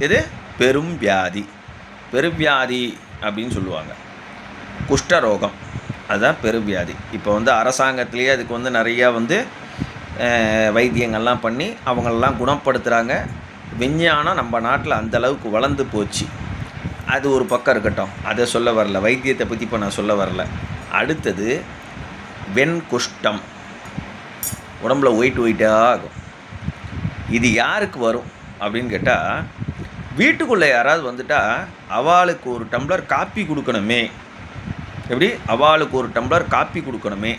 இது பெரும் வியாதி. பெருவியாதி அப்படின்னு சொல்லுவாங்க. குஷ்டரோகம் அதுதான் பெருவியாதி. இப்போ அரசாங்கத்திலேயே அதுக்கு நிறையா வைத்தியங்கள்லாம் பண்ணி அவங்களெல்லாம் குணப்படுத்துகிறாங்க. விஞ்ஞானம் நம்ம நாட்டில் அந்தளவுக்கு வளர்ந்து போச்சு. அது ஒரு பக்கம் இருக்கட்டும், அதை சொல்ல வரல, வைத்தியத்தை பற்றி இப்போ நான் சொல்ல வரல. அடுத்தது வெண்குஷ்டம், உடம்புல ஒயிட்டாக ஆகும். இது யாருக்கு வரும் அப்படின்னு கேட்டால், வீட்டுக்குள்ளே யாராவது வந்துட்டால் அவளுக்கு ஒரு டம்ளர் காப்பி கொடுக்கணுமே. எப்படி? அவளுக்கு ஒரு டம்ளர் காப்பி கொடுக்கணுமே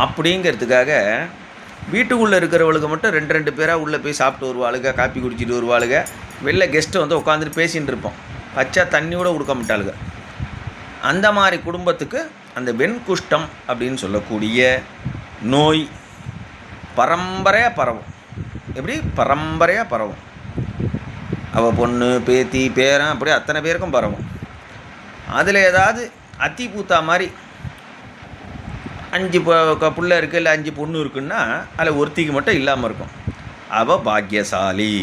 அப்படிங்கிறதுக்காக வீட்டுக்குள்ளே இருக்கிறவளுக்கு மட்டும் 2 பேராக உள்ளே போய் சாப்பிட்டு வருவாளுங்க, காப்பி குடிச்சிட்டு வருவாளுங்க. வெளில கெஸ்ட்டு உட்காந்துட்டு பேசிகிட்டு இருப்போம், பச்சை தண்ணி கூட கொடுக்க மாட்டாளுங்க. அந்த மாதிரி குடும்பத்துக்கு அந்த வெண்குஷ்டம் அப்படின்னு சொல்லக்கூடிய நோய் பரம்பரையாக பரவும். எப்படி? பரம்பரையாக பரவும். அவள் பொண்ணு, பேத்தி, பேரன், அப்படி அத்தனை பேருக்கும் பரவும். அதில் ஏதாவது அத்தி பூத்தா மாதிரி 5 புள்ள இருக்குது, இல்லை 5 பொண்ணு இருக்குன்னா அதில் ஒருத்திக்கு மட்டும் இல்லாமல் இருக்கும். அவள் பாக்கியசாலி.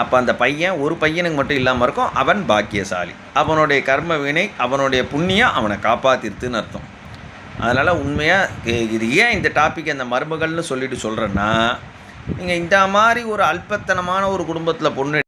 அப்போ அந்த பையன், ஒரு பையனுக்கு மட்டும் இல்லாமல் இருக்கும், அவன் பாக்கியசாலி. அவனுடைய கர்ம வினை, அவனுடைய புண்ணியம் அவனை காப்பாற்றிருத்துன்னு அர்த்தம். அதனால் உண்மையாக இது ஏன் இந்த டாபிக் அந்த மருமகள்னு சொல்லிட்டு சொல்கிறேன்னா, நீங்கள் இந்த மாதிரி ஒரு அல்பத்தனமான ஒரு குடும்பத்தில் பொண்ணு